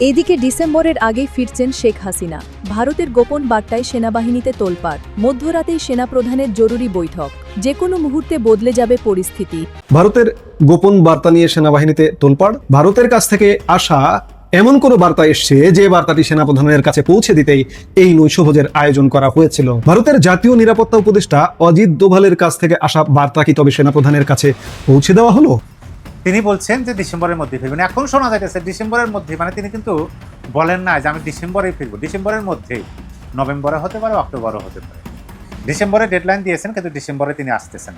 এদিকে ডিসেম্বরের আগেই ফিরছেন শেখ হাসিনা। ভারতের গোপন বার্তায় সেনাবাহিনীতে তোলপাড়। মধ্যরাতেই সেনাপ্রধানের জরুরি বৈঠক। যে কোনো মুহূর্তে বদলে যাবে পরিস্থিতি। ভারতের গোপন বার্তা নিয়ে সেনাবাহিনীতে তোলপাড়। ভারতের কাছ থেকে আসা এমন কোন বার্তা এসছে যে বার্তাটি সেনাপ্রধানের কাছে পৌঁছে দিতেই এই নৈশভোজের আয়োজন করা হয়েছিল। ভারতের জাতীয় নিরাপত্তা উপদেষ্টা অজিত দোভালের কাছ থেকে আসা বার্তা কি তবে সেনাপ্রধানের কাছে পৌঁছে দেওয়া হলো? তিনি বলছেন যে ডিসেম্বরের মধ্যে ফিরবেন। এখন শোনা যাইতেছে ডিসেম্বরের মধ্যে, মানে তিনি কিন্তু বলেন না যে আমি ডিসেম্বরেই ফিরবো। ডিসেম্বরের মধ্যেই, নভেম্বরে হতে পারে, অক্টোবরও হতে পারে। ডিসেম্বরে ডেডলাইন দিয়েছেন, কিন্তু ডিসেম্বরে তিনি আসতেছেন,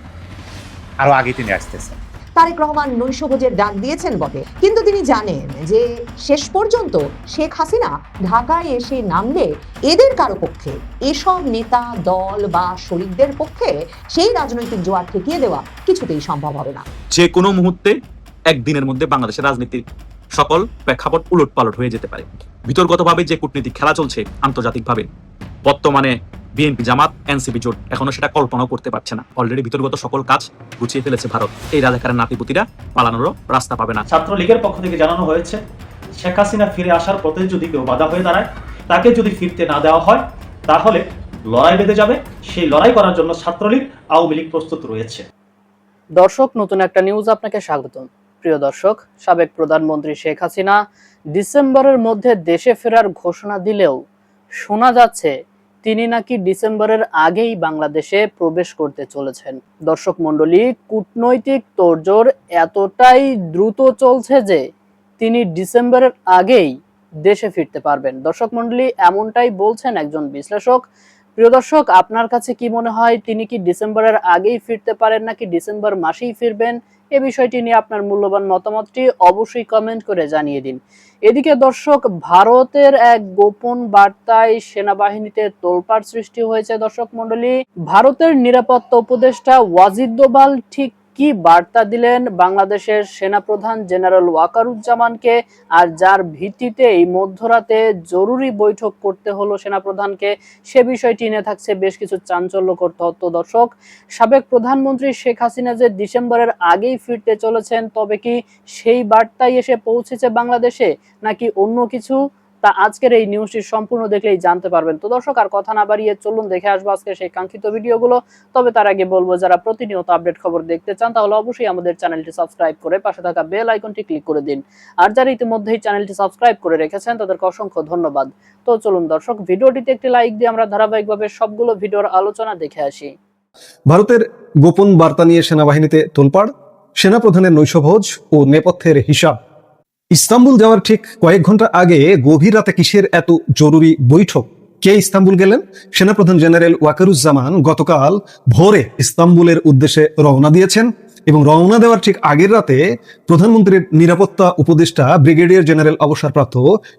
আরো আগে তিনি আসতেছেন। তারেক রহমান নৈশভোজের ডাক দিয়েছেন বটে, কিন্তু তিনি জানেন যে শেষ পর্যন্ত শেখ হাসিনা ঢাকায় এসে নামলে এদের কারো পক্ষে, এসব নেতা দল বা শরিকদের পক্ষে সেই রাজনৈতিক জোয়ার ঠেকিয়ে দেওয়া কিছুতেই সম্ভব হবে না। যে কোনো মুহূর্তে একদিনের মধ্যে বাংলাদেশের রাজনীতির সকল প্রেক্ষাপট উলট পালট হয়ে যেতে পারে। বিতর্কতভাবে যে কূটনীতিক খেলা চলছে আন্তর্জাতিকভাবে, বর্তমানে বিএনপি জামাত এনসিপি জোট এখনো সেটা কল্পনাও করতে পারছে না। অলরেডি বিতর্কত সকল কাজ গুছিয়ে ফেলেছে ভারত। এই রাজাকারের নাতিপুতিরা পালানোরও রাস্তা পাবে না। ছাত্রলীগের পক্ষ থেকে জানানো হয়েছে, শেখ হাসিনা ফিরে আসার পথে যদি কেউ বাধা হয়ে দাঁড়ায়, তাকে যদি ফিরতে না দেওয়া হয়, তাহলে লড়াই বেঁধে যাবে। সেই লড়াই করার জন্য ছাত্রলীগ, আওয়ামী লীগ প্রস্তুত রয়েছে। দর্শক, নতুন একটা নিউজ আপনাকে স্বাগতম। প্রিয় দর্শক, সাবেক প্রধানমন্ত্রী শেখ হাসিনা ডিসেম্বরের মধ্যে দেশে ফেরার ঘোষণা দিলেও শোনা যাচ্ছে তিনি নাকি ডিসেম্বরের আগেই বাংলাদেশে প্রবেশ করতে চলেছেন। দর্শক মণ্ডলী, কূটনৈতিক তোড়জোড় এতটাই দ্রুত চলছে যে তিনি ডিসেম্বরের আগেই দেশে ফিরতে পারবেন। দর্শক মণ্ডলী, এমনটাই বলছেন একজন বিশ্লেষক। প্রিয় দর্শক, আপনার কাছে কি মনে হয়, তিনি কি ডিসেম্বরের আগেই ফিরতে পারেন নাকি ডিসেম্বর মাসেই ফিরবেন? এ বিষয়টি নিয়ে আপনার মূল্যবান মতামতটি অবশ্যই কমেন্ট করে জানিয়ে দিন। এদিকে দর্শক, ভারতের এক গোপন বার্তায় সেনাবাহিনীতে তোলপাড় সৃষ্টি হয়েছে। দর্শক মণ্ডলী, ভারতের নিরাপত্তা উপদেষ্টা ওয়াজিদ দোভাল ঠিক কি বার্তা দিলেন বাংলাদেশের সেনাপ্রধান জেনারেল ওয়াকারুজ্জামানকে, আর যার ভিত্তিতে এই মধ্যরাতে জরুরি বৈঠক করতে হলো সেনাপ্রধানকে, সে বিষয়টি নিয়ে থাকছে বেশ কিছু চাঞ্চল্যকর তথ্য। দর্শক, সাবেক প্রধানমন্ত্রী শেখ হাসিনা যে ডিসেম্বরের আগেই ফিরতে চলেছেন, তবে কি সেই বার্তাই এসে পৌঁছেছে বাংলাদেশে নাকি অন্য কিছু, তা আজকের এই নিউজটি সম্পূর্ণ দেখলেই জানতে পারবেন। তো দর্শক, আর কথা না বাড়িয়ে চলুন দেখে আসবো আজকে সেই কাঙ্ক্ষিত ভিডিওগুলো। তবে তার আগে বলবো, যারা প্রতিনিয়ত আপডেট খবর দেখতে চান তাহলে অবশ্যই আমাদের চ্যানেলটি সাবস্ক্রাইব করে পাশে থাকা বেল আইকনটি ক্লিক করে দিন। আর যারা ইতিমধ্যেই চ্যানেলটি সাবস্ক্রাইব করে রেখেছেন তাদেরকে অসংখ্য ধন্যবাদ। তো চলুন দর্শক, ভিডিওটিতে একটি লাইক দিয়ে আমরা ধারাবাহিকভাবে সবগুলো ভিডিওর আলোচনা দেখে আসি। ভারতের গোপন বার্তা নিয়ে সেনাবাহিনীতে তোলপাড়। সেনাপ্রধানের নৈশভোজ ও নেপথ্যের হিসাব। ইস্তাম্বুল যাওয়ার ঠিক কয়েক ঘন্টা আগে গভীর রাতে কিসের এত জরুরি বৈঠক? কে ইস্তাম্বুল গেলেন? সেনাপ্রধান জেনারেল ওয়াকারুজ্জামান গতকাল ভোরে ইস্তাম্বুলের উদ্দেশ্যে রওনা দিয়েছেন এবং রওনা দেওয়ার ঠিক আগের রাতে প্রধানমন্ত্রীর নিরাপত্তা উপদেষ্টা ব্রিগেডিয়ার জেনারেল অবসরপ্রাপ্ত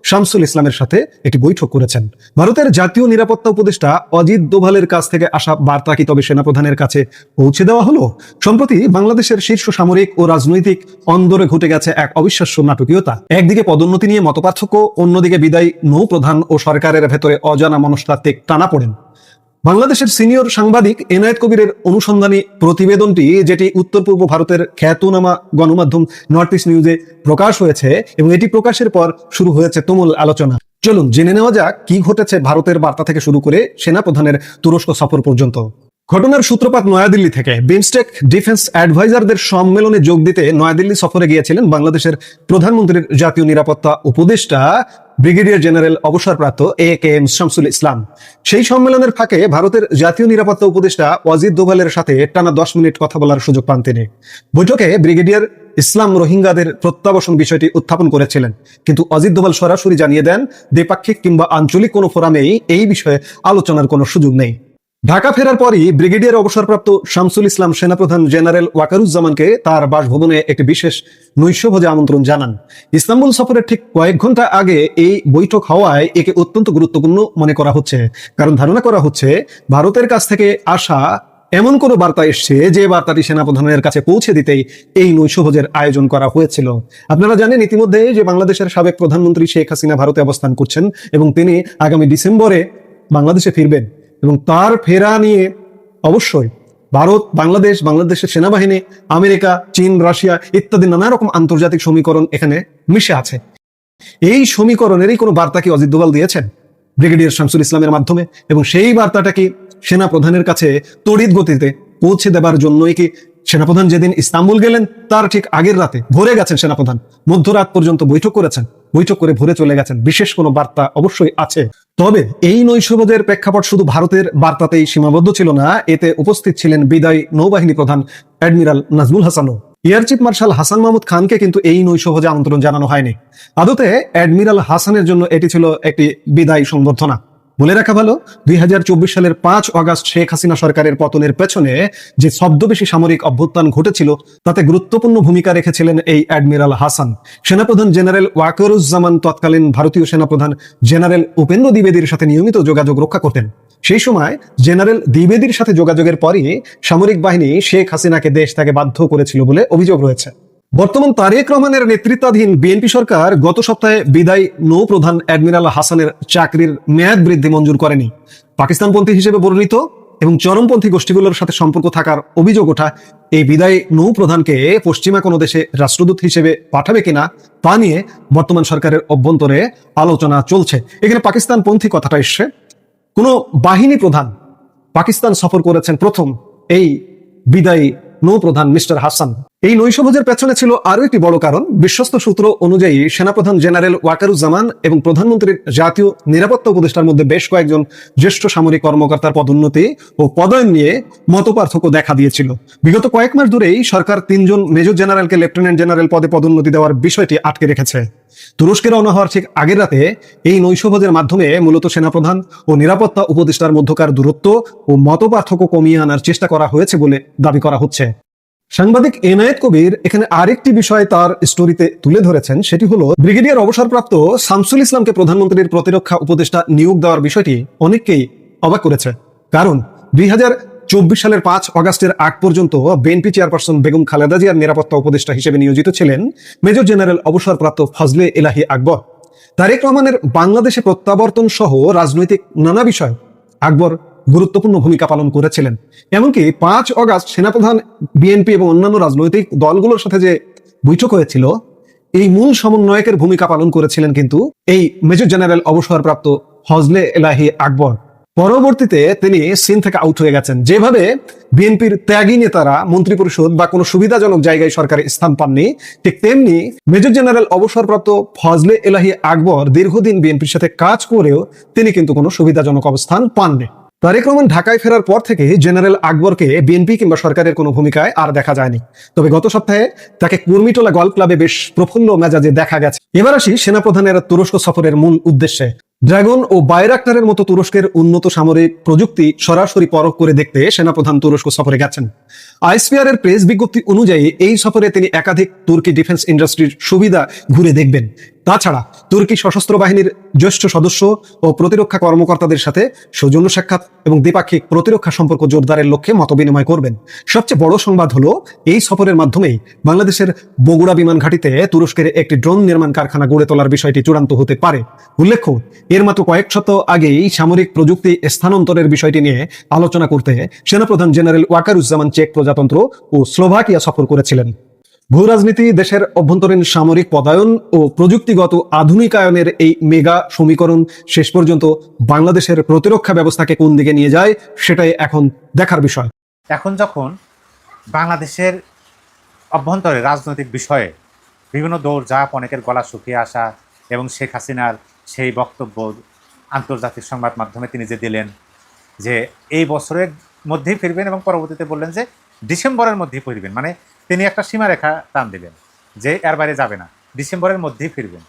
শামসুল ইসলামের সাথে একটি বৈঠক করেছেন। ভারতের জাতীয় নিরাপত্তা উপদেষ্টা অজিত দোভালের কাছ থেকে আসা বার্তা কি তবে সেনাপ্রধানের কাছে পৌঁছে দেওয়া হলো? সম্প্রতি বাংলাদেশের শীর্ষ সামরিক ও রাজনৈতিক অন্দরে ঘটে গেছে এক অবিশ্বাস্য নাটকীয়তা। একদিকে পদোন্নতি নিয়ে মতপার্থক্য, অন্যদিকে বিদায়ী নৌপ্রধান ও সরকারের ভেতরে অজানা মনস্তাত্ত্বিক টানাপোড়েন। বাংলাদেশের সিনিয়র সাংবাদিক এনায়েত কবিরের অনুসন্ধানী প্রতিবেদনটি, যেটি উত্তর পূর্ব ভারতের খ্যাতনামা গণমাধ্যম নর্থ ইস্ট নিউজে প্রকাশ হয়েছে এবং এটি প্রকাশের পর শুরু হয়েছে তুমুল আলোচনা। চলুন জেনে নেওয়া যাক কি ঘটেছে ভারতের বার্তা থেকে শুরু করে সেনাপ্রধানের তুরস্ক সফর পর্যন্ত। ঘটনার সূত্রপাত নয়াদিল্লি থেকে। বিমস্টেক ডিফেন্স অ্যাডভাইজারদের সম্মেলনে যোগ দিতে নয়াদিল্লি সফরে গিয়েছিলেন বাংলাদেশের প্রধানমন্ত্রীর জাতীয় নিরাপত্তা উপদেষ্টা ব্রিগেডিয়ার জেনারেল অবসরপ্রাপ্ত AKM শামসুল ইসলাম। সেই সম্মেলনের ফাঁকে ভারতের জাতীয় নিরাপত্তা উপদেষ্টা অজিত দোভালের সাথে টানা 10 মিনিট কথা বলার সুযোগ পান তিনি। বৈঠকে ব্রিগেডিয়ার ইসলাম রোহিঙ্গাদের প্রত্যাবাসন বিষয়টি উত্থাপন করেছিলেন, কিন্তু অজিত দোভাল সরাসরি জানিয়ে দেন দ্বিপাক্ষিক কিংবা আঞ্চলিক কোনো ফোরামেই এই বিষয়ে আলোচনার কোনো সুযোগ নেই। ঢাকা ফেরার পরই ব্রিগেডিয়ার অবসরপ্রাপ্ত শামসুল ইসলাম সেনাপ্রধান জেনারেল ওয়াকারুজ্জামানকে তার বাসভবনে একটি বিশেষ নৈশভোজে আমন্ত্রণ জানান। ইস্তাম্বুল সফরের ঠিক কয়েক ঘন্টা আগে এই বৈঠক হওয়ায় একে অত্যন্ত গুরুত্বপূর্ণ মনে করা হচ্ছে, কারণ ধারণা করা হচ্ছে ভারতের কাছ থেকে আসা এমন কোনো বার্তা এসছে যে বার্তাটি সেনাপ্রধানের কাছে পৌঁছে দিতেই এই নৈশভোজের আয়োজন করা হয়েছিল। আপনারা জানেন ইতিমধ্যে যে বাংলাদেশের সাবেক প্রধানমন্ত্রী শেখ হাসিনা ভারতে অবস্থান করছেন এবং তিনি আগামী ডিসেম্বরে বাংলাদেশে ফিরবেন এবং তার ফেরা নিয়ে অবশ্যই ভারত, বাংলাদেশের সেনাবাহিনী, আমেরিকা, চীন, রাশিয়া ইত্যাদি নানা রকম আন্তর্জাতিক সমীকরণ এখানে মিশে আছে। এই সমীকরণেরই কোনো বার্তা কি অজিত দোভাল দিয়েছেন ব্রিগেডিয়ার শামসুল ইসলামের মাধ্যমে, এবং সেই বার্তাটা কি সেনা প্রধানের কাছে তড়িৎ গতিতে পৌঁছে দেবার জন্যই কি সেনাপ্রধান যেদিন ইস্তাম্বুল গেলেন তার ঠিক আগের রাতে ভোরে গেছেন সেনাপ্রধান, মধ্যরাত পর্যন্ত বৈঠক করেছেন, বৈঠক করে ভোরে চলে গেছেন? বিশেষ কোনো বার্তা অবশ্যই আছে। তবে এই নৈশভোজের প্রেক্ষাপট শুধু ভারতের বার্তাতেই সীমাবদ্ধ ছিল না, এতে উপস্থিত ছিলেন বিদায়ী নৌবাহিনী প্রধান অ্যাডমিরাল নাজমুল হাসানও। Air chief marshal Hasan Mahmud খানকে কিন্তু এই নৈশভোজে আমন্ত্রণ জানানো হয়নি। আদতে অ্যাডমিরাল হাসানের জন্য এটি ছিল একটি বিদায় সংবর্ধনা। বলে রাখা ভালো, 2024 সালের 5 অগাস্ট শেখ হাসিনা সরকারের পতনের পেছনে যে ছদ্মবেশী সামরিক অভ্যুত্থান ঘটেছিল তাতে গুরুত্বপূর্ণ ভূমিকা রেখেছিলেন এই অ্যাডমিরাল হাসান। সেনাপ্রধান জেনারেল ওয়াকারুজ্জামান তৎকালীন ভারতীয় সেনাপ্রধান জেনারেল উপেন্দ্র দ্বিবেদীর সাথে নিয়মিত যোগাযোগ রক্ষা করতেন। সেই সময় জেনারেল দ্বিবেদীর সাথে যোগাযোগের পরই সামরিক বাহিনী শেখ হাসিনাকে দেশ থেকে বাধ্য করেছিল বলে অভিযোগ রয়েছে। বর্তমান তারেক রহমানের নেতৃত্বাধীন বিএনপি সরকার গত সপ্তাহে বিদায়ী নৌপ্রধান অ্যাডমিরাল হাসানের চাকরির মেয়াদ বৃদ্ধি মঞ্জুর করেনি। পাকিস্তানপন্থী হিসেবে বর্ণিত এবং চরমপন্থী গোষ্ঠীগুলোর সাথে সম্পর্ক থাকার অভিযোগ ওঠা এই বিদায়ী নৌপ্রধানকে পশ্চিমা কোনো দেশে রাষ্ট্রদূত হিসেবে পাঠাবে কিনা তা নিয়ে বর্তমান সরকারের অভ্যন্তরে আলোচনা চলছে। এখানে পাকিস্তানপন্থী কথাটা এসছে। কোনো বাহিনী প্রধান পাকিস্তান সফর করেছেন প্রথম এই বিদায়ী নৌপ্রধান মিস্টার হাসান। এই নৈশভোজের পেছনে ছিল আরো একটি বড় কারণ। বিশ্বস্ত সূত্র অনুযায়ী সেনাপ্রধান জেনারেল ওয়াকারুজ্জামান এবং প্রধানমন্ত্রীর জাতীয় নিরাপত্তা উপদেষ্টার মধ্যে বেশ কয়েকজন জ্যেষ্ঠ সামরিক কর্মকর্তার পদোন্নতি ও পদোন্নয়ন নিয়ে মতপার্থক্য দেখা দিয়েছিল। বিগত কয়েক মাস ধরেই সরকার 3 জন মেজর জেনারেলকে লেফটেন্যান্ট জেনারেল পদে পদোন্নতি দেওয়ার বিষয়টি আটকে রেখেছে। তুরস্কে রওনা হওয়ার ঠিক আগের রাতে এই নৈশভোজের মাধ্যমে মূলত সেনাপ্রধান ও নিরাপত্তা উপদেষ্টার মধ্যকার দূরত্ব ও মতপার্থক্য কমিয়ে আনার চেষ্টা করা হয়েছে বলে দাবি করা হচ্ছে। সাংবাদিক এনায়েত কবির এখানে আরেকটি বিষয় তার স্টোরিতে তুলে ধরেছেন, সেটি হলো ব্রিগেডিয়ার অবসরপ্রাপ্ত শামসুল ইসলামকে প্রধানমন্ত্রীর প্রতিরক্ষা উপদেষ্টা নিয়োগ দেওয়ার বিষয়টি অনেককেই অবাক করেছে। কারণ 2024 সালের 5 অগাস্টের আগ পর্যন্ত বিএনপি চেয়ারপারসন বেগম খালেদা জিয়ার নিরাপত্তা উপদেষ্টা হিসেবে নিয়োজিত ছিলেন মেজর জেনারেল অবসরপ্রাপ্ত ফজলে এলাহি আকবর। তারেক রহমানের বাংলাদেশে প্রত্যাবর্তন সহ রাজনৈতিক নানা বিষয় আকবর গুরুত্বপূর্ণ ভূমিকা পালন করেছিলেন। এমনকি 5 অগাস্ট সেনাপ্রধান, বিএনপি এবং অন্যান্য রাজনৈতিক দলগুলোর সাথে যে বৈঠক হয়েছিল এই মূল সমন্বয়কের ভূমিকা পালন করেছিলেন কিন্তু এই মেজর জেনারেল অবসরপ্রাপ্ত ফজলে এলাহি আকবর। পরবর্তীতে তিনি সিন থেকে আউট হয়ে গেছেন। যেভাবে বিএনপির ত্যাগী নেতারা মন্ত্রী পরিষদ বা কোনো সুবিধাজনক জায়গায় সরকারে স্থান পাননি, ঠিক তেমনি মেজর জেনারেল অবসরপ্রাপ্ত ফজলে এলাহি আকবর দীর্ঘদিন বিএনপির সাথে কাজ করেও তিনি কিন্তু কোনো সুবিধাজনক অবস্থান পাননি। তারেক রহমান ঢাকায় ফেরার পর থেকে জেনারেল আকবরকে বিএনপি কিংবা সরকারের কোনো ভূমিকায় আর দেখা যায়নি। তবে গত সপ্তাহে তাকে কুর্মিটোলা গল্ফ ক্লাবে বেশ প্রফুল্ল মেজাজে দেখা গেছে। এবার আসি সেনাপ্রধানের তুরস্ক সফরের মূল উদ্দেশ্যে। ড্রাগন ও বাইরাক্টারের মতো তুরস্কের উন্নত সামরিক প্রযুক্তি সরাসরি পরখ করে দেখতে সেনাপ্রধান তুরস্ক সফরে গেছেন। আইএসপিআর এর প্রেস বিজ্ঞপ্তি অনুযায়ী এই সফরে তিনি একাধিক তুর্কি ডিফেন্স ইন্ডাস্ট্রির সুবিধা ঘুরে দেখবেন। তাছাড়া তুর্কি সশস্ত্র বাহিনীর জ্যেষ্ঠ সদস্য ও প্রতিরক্ষা কর্মকর্তাদের সাথে সৌজন্য সাক্ষাৎ এবং দ্বিপাক্ষিক প্রতিরক্ষা সম্পর্ক জোরদারের লক্ষ্যে মতবিনিময় করবেন। সবচেয়ে বড় সংবাদ হলো এই সফরের মাধ্যমেই বাংলাদেশের বগুড়া বিমান ঘাঁটিতে তুরস্কের একটি ড্রোন নির্মাণ কারখানা গড়ে তোলার বিষয়টি চূড়ান্ত হতে পারে। উল্লেখ্য, এর মাত্র কয়েক সপ্তাহ আগেই সামরিক প্রযুক্তি স্থানান্তরের বিষয়টি নিয়ে আলোচনা করতে সেনাপ্রধান জেনারেল ওয়াকারুজ্জামান চেক প্রজাতন্ত্র ও স্লোভাকিয়া সফর করেছিলেন। ভূ রাজনীতি, দেশের অভ্যন্তরীণ সামরিক পদায়ন ও প্রযুক্তিগত আধুনিকায়নের এই মেগা সমীকরণ শেষ পর্যন্ত বাংলাদেশের প্রতিরক্ষা ব্যবস্থাকে কোন দিকে নিয়ে যায় সেটাই এখন দেখার বিষয়। এখন যখন বাংলাদেশের অভ্যন্তরে রাজনৈতিক বিষয়ে বিভিন্ন দৌড়ঝাঁপ, অনেকের গলা শুকিয়ে আসা এবং শেখ হাসিনার সেই বক্তব্য আন্তর্জাতিক সংবাদ মাধ্যমে তিনি যে দিলেন যে এই বছরের মধ্যেই ফিরবেন এবং পরবর্তীতে বললেন যে ডিসেম্বরের মধ্যেই ফিরবেন, মানে তিনি একটা সীমারেখা টান দিলেন যে এর বাইরে যাবে না, ডিসেম্বরের মধ্যেই ফিরবেন।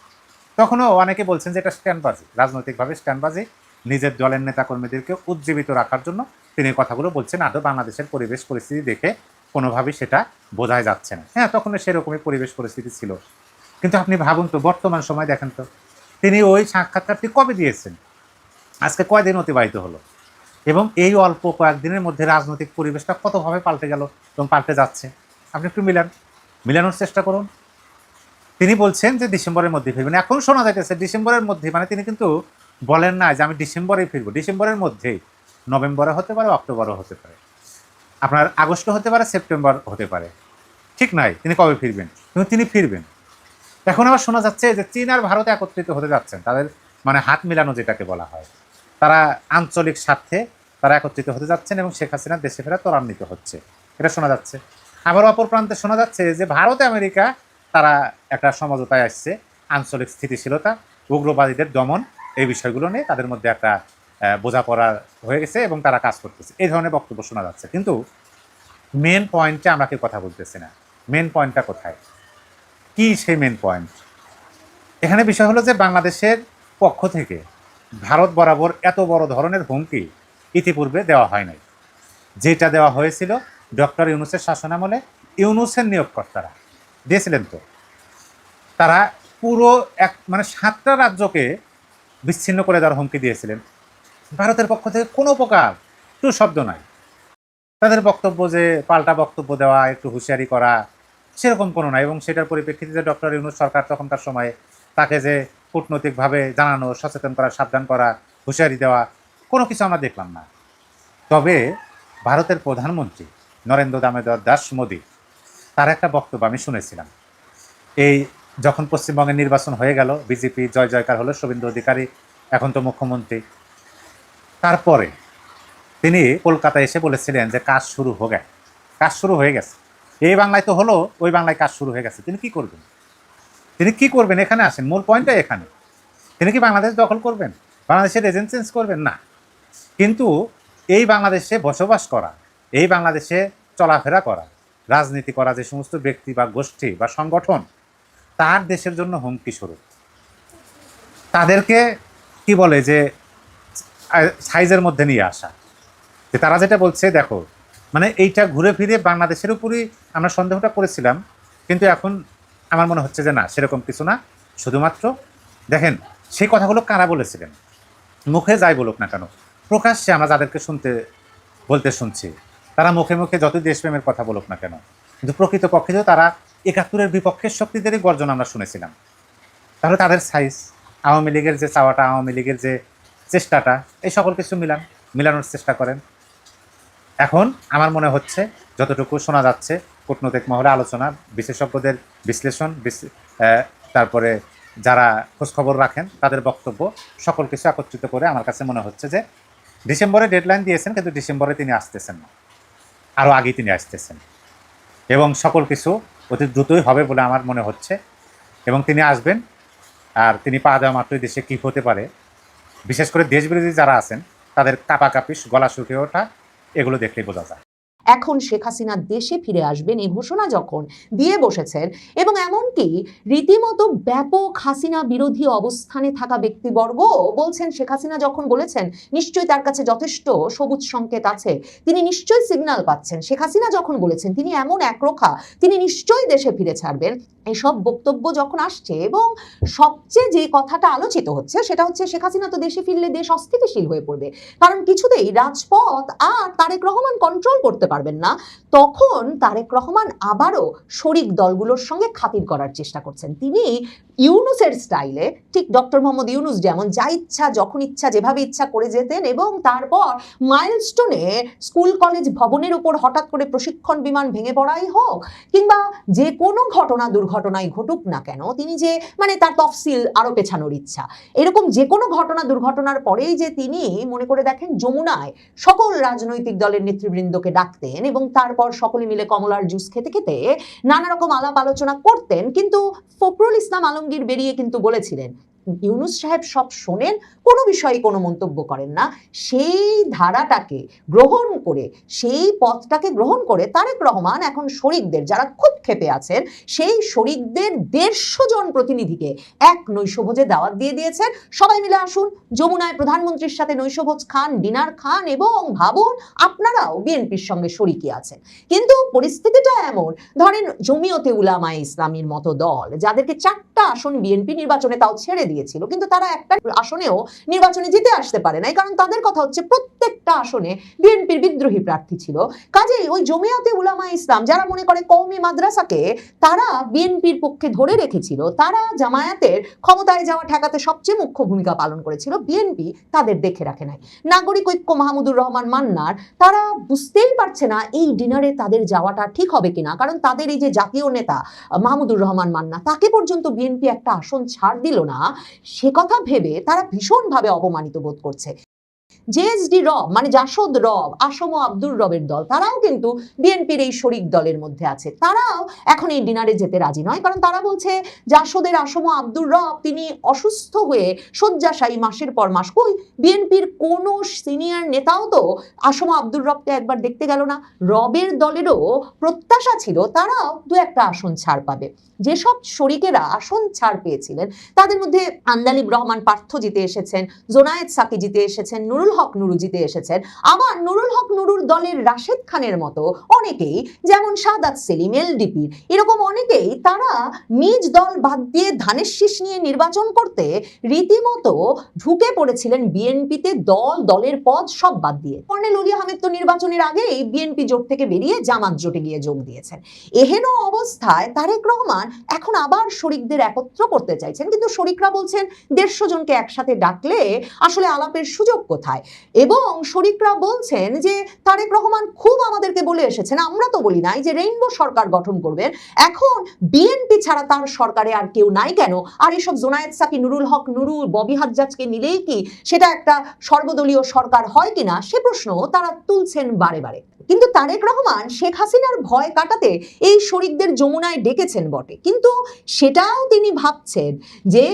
তখনও অনেকে বলছেন যে এটা স্ট্যান্ডবাজি, রাজনৈতিকভাবে স্ট্যান্ডবাজি, নিজের দলের নেতাকর্মীদেরকে উজ্জীবিত রাখার জন্য তিনি কথাগুলো বলছেন। আদৌ বাংলাদেশের পরিবেশ পরিস্থিতি দেখে কোনোভাবেই সেটা বোঝাই যাচ্ছে না। হ্যাঁ, তখন সেরকমই পরিবেশ পরিস্থিতি ছিল, কিন্তু আপনি ভাবুন তো, বর্তমান সময় দেখেন তো, তিনি ওই সাক্ষাৎকারটি কবে দিয়েছেন, আজকে কয়দিন অতিবাহিত হলো, এবং এই অল্প কয়েকদিনের মধ্যে রাজনৈতিক পরিবেশটা কতভাবে পাল্টে গেল এবং পাল্টে যাচ্ছে। আপনি একটু মিলানোর চেষ্টা করুন। তিনি বলছেন যে ডিসেম্বরের মধ্যে ফিরবেন। এখন শোনা যাইতেছে ডিসেম্বরের মধ্যে, মানে তিনি কিন্তু বলেন না যে আমি ডিসেম্বরেই ফিরবো, ডিসেম্বরের মধ্যেই, নভেম্বরে হতে পারে, অক্টোবরও হতে পারে, আপনার আগস্ট হতে পারে, সেপ্টেম্বর হতে পারে, ঠিক নাই তিনি কবে ফিরবেন, কিন্তু তিনি ফিরবেন। এখন আবার শোনা যাচ্ছে যে চীন আর ভারত একত্রিত হতে যাচ্ছেন, তাদের মানে হাত মিলানো যেটাকে বলা হয়, তারা আঞ্চলিক স্বার্থে তারা একত্রিত হতে যাচ্ছেন এবং শেখ হাসিনা দেশে ফেরা ত্বরান্বিত হচ্ছে, এটা শোনা যাচ্ছে। আবার অপর প্রান্তে শোনা যাচ্ছে যে ভারত আমেরিকা তারা একটা সমঝোতায় আসছে, আঞ্চলিক স্থিতিশীলতা, উগ্রবাদীদের দমন, এই বিষয়গুলো নিয়ে তাদের মধ্যে একটা বোঝাপড়া হয়ে গেছে এবং তারা কাজ করতেছে, এই ধরনের বক্তব্য শোনা যাচ্ছে। কিন্তু মেন পয়েন্টে আমরা কেউ কথা বলতেছি না। মেন পয়েন্টটা কোথায়, কি সেই মেন পয়েন্ট? এখানে বিষয় হলো যে বাংলাদেশের পক্ষ থেকে ভারত বরাবর এত বড় ধরনের হুমকি ইতিপূর্বে দেওয়া হয় নাই। যেটা দেওয়া হয়েছিল ডক্টর ইউনূসের শাসনামলে, ইউনূসের নিয়োগকর্তারা দিয়েছিলেন, তো তারা পুরো মানে 7টা রাজ্যকে বিচ্ছিন্ন করে দেওয়ার হুমকি দিয়েছিলেন। ভারতের পক্ষ থেকে কোনো প্রকার একটু শব্দ নাই। তাদের বক্তব্য যে পাল্টা বক্তব্য দেওয়া, একটু হুঁশিয়ারি করা, সেরকম কোনো নাই। এবং সেটার পরিপ্রেক্ষিতে যে ডক্টর ইউনূস সরকার তখনকার সময়ে তাকে যে কূটনৈতিকভাবে জানানো, সচেতন করা, সাবধান করা, হুঁশিয়ারি দেওয়া, কোনো কিছু আমরা দেখলাম না। তবে ভারতের প্রধানমন্ত্রী নরেন্দ্র দামোদর দাস মোদী, তার একটা বক্তব্য আমি শুনেছিলাম। এই যখন পশ্চিমবঙ্গের নির্বাচন হয়ে গেল, বিজেপি জয় জয়কার হলো, শুভেন্দু অধিকারী এখন তো মুখ্যমন্ত্রী, তারপরে তিনি কলকাতায় এসে বলেছিলেন যে কাজ শুরু হয়ে গেছে, এই বাংলায় তো হলো, ওই বাংলায় কাজ শুরু হয়ে গেছে। তিনি কি করবেন এখানে আসেন, মূল পয়েন্টটা এখানে। তিনি কি বাংলাদেশ দখল করবেন, বাংলাদেশের এজেন্ট চেঞ্জ করবেন? না। কিন্তু এই বাংলাদেশে বসবাস করা, এই বাংলাদেশে চলাফেরা করা, রাজনীতি করা যে সমস্ত ব্যক্তি বা গোষ্ঠী বা সংগঠন তার দেশের জন্য হুমকি স্বরূপ, তাদেরকে কি বলে যে সাইজের মধ্যে নিয়ে আসা, যে তারা যেটা বলছে, দেখো মানে এইটা ঘুরে ফিরে বাংলাদেশের উপরই আমরা সন্দেহটা করেছিলাম, কিন্তু এখন আমার মনে হচ্ছে যে না, সেরকম কিছু না। শুধুমাত্র দেখেন সেই কথাগুলো কারা বলেছিলেন, মুখে যাই বলুক না কেন, প্রকাশ্যে আমরা যাদেরকে বলতে শুনছি, তারা মুখে মুখে যতই দেশপ্রেমের কথা বলুক না কেন, কিন্তু প্রকৃতপক্ষে তো তারা 71-এর বিপক্ষের শক্তিদেরই গর্জন আমরা শুনেছিলাম। তাহলে তাদের সাইজ, আওয়ামী লীগের যে চাওয়াটা, আওয়ামী লীগের যে চেষ্টাটা, এই সকল কিছু মিলানোর চেষ্টা করেন। এখন আমার মনে হচ্ছে যতটুকু শোনা যাচ্ছে, কূটনৈতিক মহলে আলোচনা, বিশেষজ্ঞদের বিশ্লেষণ, তারপরে যারা খোঁজখবর রাখেন তাদের বক্তব্য, সকল কিছু একত্রিত করে আমার কাছে মনে হচ্ছে যে ডিসেম্বরে ডেডলাইন দিয়েছেন, কিন্তু ডিসেম্বরে তিনি আসতেছেন না, আরও আগেই তিনি আসতেছেন, এবং সকল কিছু অতি দ্রুতই হবে বলে আমার মনে হচ্ছে। এবং তিনি আসবেন, আর তিনি পা দেওয়া মাত্রই দেশে কী হতে পারে, বিশেষ করে দেশবিরোধী যারা আছেন তাদের কাঁপাকাঁপি, গলা শুকিয়ে ওঠা, এগুলো দেখলেই বোঝা যায়। এখন শেখ হাসিনা দেশে ফিরে আসবেন এই ঘোষণা যখন দিয়ে বসেছেন, এবং এমনকি রীতিমতো ব্যাপক হাসিনা বিরোধী অবস্থানে থাকা ব্যক্তিবর্গ বলছেন, শেখ হাসিনা যখন বলেছেন নিশ্চয়ই তার কাছে যথেষ্ট সবুজ সংকেত আছে, তিনি নিশ্চয়ই সিগন্যাল পাচ্ছেন। শেখ হাসিনা যখন বলেছেন তিনি এমন একরোখা, তিনি নিশ্চয়ই দেশে ফিরে ছাড়বেন, এসব বক্তব্য যখন আসছে, এবং সবচেয়ে যে কথাটা আলোচিত হচ্ছে সেটা হচ্ছে শেখ হাসিনা তো দেশে ফিরলে দেশ অস্থিতিশীল হয়ে পড়বে, কারণ কিছুতেই রাজপথ আর তারেক রহমান কন্ট্রোল করতে পারবেন না। তখন তারেক রহমান আবারও শরিক দলগুলোর সঙ্গে খাতির করার চেষ্টা করছেন। তিনি ইউনূসের স্টাইলে, ঠিক ডক্টর মোহাম্মদ ইউনূস যেমন যা ইচ্ছা যখন ইচ্ছা যেভাবে ইচ্ছা করে যেতেন, এবং তারপর মাইলস্টোনে স্কুল কলেজ ভবনের উপর হঠাৎ করে প্রশিক্ষণ বিমান ভেঙে পড়াই হোক, কিংবা যে কোনো ঘটনা দুর্ঘটনায় ঘটুক না কেন, তিনি যে মানে তার তফসিল আরো পেছানোর ইচ্ছা, এরকম যে কোনো ঘটনা দুর্ঘটনার পরেই যে তিনি মনে করে দেখেন যমুনায় সকল রাজনৈতিক দলের নেতৃবৃন্দকে ডাকতেন এবং তারপর সকলে মিলে কমলার জুস খেতে খেতে নানা রকম আলাপ আলোচনা করতেন। কিন্তু ফখরুল ইসলাম আলমগীর বেরিয়ে কিন্তু বলেছিলেন ইউনূস সাহেব সব শোনেন, কোনো বিষয়ে কোনো মন্তব্য করেন না। সেই ধারাটাকে গ্রহণ করে, সেই পথটাকে গ্রহণ করে তারেক রহমান এখন শরিকদের, যারা খুব ক্ষেপে আছেন, সেই শরিকদের 150 জন প্রতিনিধিকে এক নৈশভোজে দাওয়াত দিয়ে দিয়েছেন। সবাই মিলে আসুন, যমুনায় প্রধানমন্ত্রীর সাথে নৈশভোজ খান, ডিনার খান, এবং ভাবুন আপনারাও বিএনপির সঙ্গে শরিকি আছেন। কিন্তু পরিস্থিতিটা এমন, ধরেন জমিয়তে উলামায়ে ইসলামীর মতো দল, যাদেরকে 4টা আসন বিএনপি নির্বাচনে তাও ছেড়ে দিয়েছিল, কিন্তু তারা একটা আসনেও নির্বাচনে জিতে আসতে পারে নাই, কারণ তাদের কথা হচ্ছে প্রত্যেকটা আসনে বিএনপির বিদ্রোহী প্রার্থী ছিল। কাজেই ওই জমিয়াতে উলামা ইসলাম যারা মনে করে কওমি মাদ্রাসাকে তারা বিএনপির পক্ষে ধরে রেখেছিল, তারা জামায়াতের ক্ষমতায় যাওয়া ঠেকাতে সবচেয়ে মুখ্য ভূমিকা পালন করেছিল, বিএনপি তাদের দেখে রাখে নাই। নাগরিক ঐক্য মাহমুদুর রহমান মান্নার তারা বুঝতেই পারছে না এই ডিনারে তাদের যাওয়াটা ঠিক হবে কিনা, কারণ তাদের এই যে জাতীয় নেতা মাহমুদুর রহমান মান্না, তাকে পর্যন্ত বিএনপি একটা আসন ছাড় দিল না, সে কথা ভেবে তারা ভীষণভাবে অপমানিত বোধ করছে। জেএসডি রব মানে জাসদ রব, আসম আব্দুর রবের দল, তারাও কিন্তু বিএনপির এই শরিক দলের মধ্যে আছে। তারাও এখন এই ডিনারে যেতে রাজি নয়, কারণ তারা বলছে জাসদের আসম আব্দুর রব তিনি অসুস্থ হয়ে শয্যাশায়ী মাসের পর মাস। কই বিএনপির কোন সিনিয়র নেতাও তো আসম আব্দুর রবকে একবার দেখতে গেল না। রবের দলেরও প্রত্যাশা ছিল তারাও দু একটা আসন ছাড় পাবে। যেসব শরিকেরা আসন ছাড় পেয়েছিলেন তাদের মধ্যে আন্দালিব রহমান পার্থ জিতে এসেছেন, জোনায়েদ সাকি জিতে এসেছেন, নুরুল হক নুরু জিতে এসেছেন। আবার নুরুল হক নুরুর দলের রাশেদ খানের মতো অনেকেই, যেমন সাদাত সেলিম এলডিপির, এরকম অনেকেই তারা নিজ দল বাদ দিয়ে ধানের শীষ নিয়ে নির্বাচন করতে রীতিমতো ঢুকে পড়েছিলেন বিএনপিতে, দলের পদ সব বাদ দিয়ে। কর্নেল অলি আহমেদ তো নির্বাচনের আগেই বিএনপি জোট থেকে বেরিয়ে জামাত জোটে গিয়ে যোগ দিয়েছেন। এহেন অবস্থায় তারেক রহমান এখন আবার শরিকদের একত্র করতে চাইছেন, কিন্তু শরিকরা বলছেন 150 জনকে একসাথে ডাকলে আসলে আলাপের সুযোগ কোথায়। এবং শরিকরা বলছেন যে তারেক রহমান খুব আমাদেরকে বলে এসেছেন, আমরা তো বলি নাই যে রেইনবো সরকার গঠন করবেন, এখন বিএনপি ছাড়া তার সরকারে আর কেউ নাই কেন, আর এসব জোনায়েদ সাকি, নুরুল হক নুরু, ববি হাজ্জাজকে নিলেই কি সেটা একটা সর্বদলীয় সরকার হয় কিনা, সে প্রশ্ন তারা তুলছেন বারে বারে। কিন্তু তারেক রহমান শেখ হাসিনার ভয় কাটাতে এই শরিকদের যমুনায় ডেকেছেন বটে, কিন্তু সেটাও তিনি ভাবছেন যে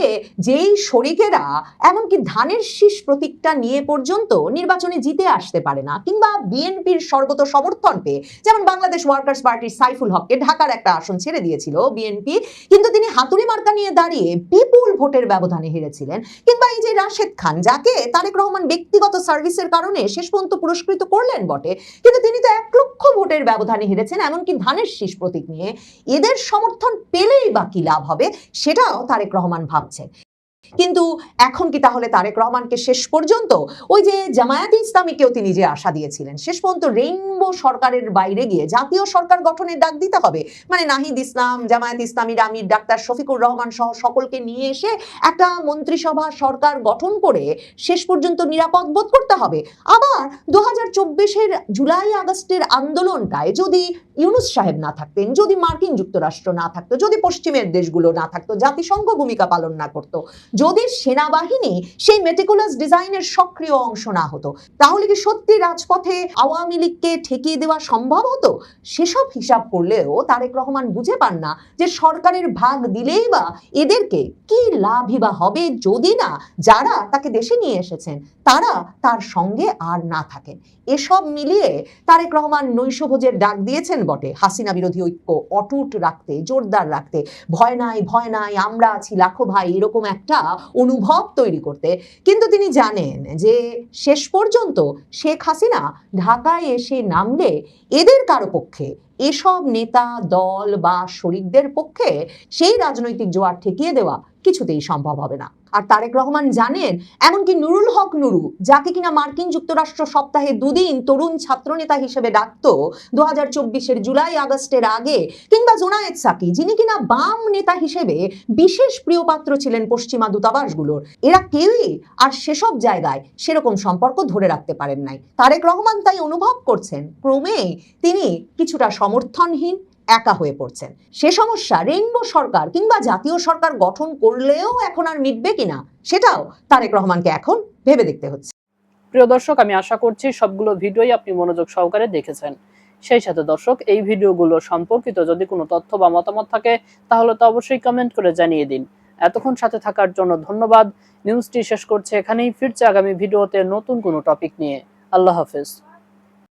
যেই শরিকেরা এমনকি ধানের শীষ প্রতীকটা নিয়ে পর্যন্ত নির্বাচনে জিতে আসতে পারে না, কিংবা বিএনপির সর্বত সমর্থন পেয়ে, যেমন বাংলাদেশ ওয়ার্কার্স পার্টির সাইফুল হককে ঢাকার একটা আসন ছেড়ে দিয়েছিল বিএনপি, কিন্তু তিনি হাতুড়ি মার্কা নিয়ে দাঁড়িয়ে বিপুল ভোটের ব্যবধানে হেরেছিলেন। কিংবা এই যে রাশেদ খান, যাকে তারেক রহমান ব্যক্তিগত সার্ভিসের কারণে শেষ পর্যন্ত পুরস্কৃত করলেন বটে, কিন্তু তিনি তো 1 লক্ষ ভোটের ব্যবধানে হেরেছেন, এমনকি ধানের শীষ প্রতীক নিয়ে। এদের সমর্থন পেলেই বা কি লাভ হবে, সেটাও তারেক রহমান ভাবছেন। কিন্তু এখন কি তাহলে তারেক রহমানকে শেষ পর্যন্ত ওই যে জামায়াতে ইসলামীকেও তিনি যে আশা দিয়েছিলেন, শেষ পর্যন্ত রেইনবো সরকারের বাইরে গিয়ে জাতীয় সরকার গঠনের ডাক দিতে হবে? মানে নাহিদ ইসলাম, জামায়াতে ইসলামীর আমির ডাক্তার শফিকুর রহমান সহ সকলকে নিয়ে এসে একটা মন্ত্রিসভা সরকার গঠন করে শেষ পর্যন্ত নিরাপদ বোধ করতে হবে। আবার 2024-এর জুলাই আগস্টের আন্দোলনটায় যদি ইউনূস সাহেব না থাকতেন, যদি মার্কিন যুক্তরাষ্ট্র না থাকতো, যদি পশ্চিমের দেশগুলো না থাকতো, জাতিসংঘ ভূমিকা পালন না করতো, যদি সেনাবাহিনী সেই মেটিকুলাস ডিজাইনের সক্রিয় অংশ না হতো, তাহলে কি সত্যি রাজপথে আওয়ামী লীগকে ঠেকিয়ে দেওয়া সম্ভব হতো? সেসব হিসাব করলেও তারেক রহমান বুঝে পান না যে সরকারের ভাগ দিলেই বা এদেরকে কি লাভই বা হবে, যদি না যারা তাকে দেশে নিয়ে এসেছেন তারা তার সঙ্গে আর না থাকেন। এসব মিলিয়ে তারেক রহমান নৈশভোজের ডাক দিয়েছেন বটে, হাসিনা বিরোধী ঐক্য অটুট রাখতে, জোরদার রাখতে, ভয় নাই আমরা আছি লাখো ভাই, এরকম একটা অনুভব তৈরি করতে। কিন্তু তিনি জানেন যে শেষ পর্যন্ত শেখ হাসিনা ঢাকায় এসে নামলে এদের কারো পক্ষে, এসব নেতা দল বা শরিকদের পক্ষে সেই রাজনৈতিক জোয়ার ঠেকিয়ে দেওয়া কিছুতেই সম্ভব হবে না। আর তারেক রহমান জানেন, এমনকি নুরুল হক নুরু, যাকে কিনা মার্কিন যুক্তরাষ্ট্র সপ্তাহে 2 দিন তরুণ ছাত্রনেতা হিসেবে ডাকতো 2024-এর জুলাই আগস্টের আগে, কিংবা জোনায়েদ সাকি, যিনি কিনা বাম নেতা হিসেবে বিশেষ প্রিয়পাত্র ছিলেন পশ্চিমা দূতাবাসগুলোর, এরা কেউই আর সেসব জায়গায় সেরকম সম্পর্ক ধরে রাখতে পারেন নাই। তারেক রহমান তাই অনুভব করছেন ক্রমে তিনি কিছুটা সমর্থনহীন, একা হয়ে পড়ছেন। সে সমস্যা রেইনবো সরকার কিংবা জাতীয় সরকার গঠন করলেও এখন আর মিটবে কিনা, সেটাও তারেক রহমানকে এখন ভেবে দেখতে হচ্ছে। প্রিয় দর্শক, আমি আশা করছি সবগুলো ভিডিওই আপনি মনোযোগ সহকারে দেখেছেন। সেই সাথে দর্শক, এই ভিডিওগুলো সম্পর্কিত যদি কোনো তথ্য বা মতামত থাকে তাহলে তো অবশ্যই কমেন্ট করে জানিয়ে দিন। এতক্ষণ সাথে থাকার জন্য ধন্যবাদ। নিউজটি শেষ করছে এখানেই, ফিরছে আগামী ভিডিওতে নতুন কোনো টপিক নিয়ে। আল্লাহ হাফেজ।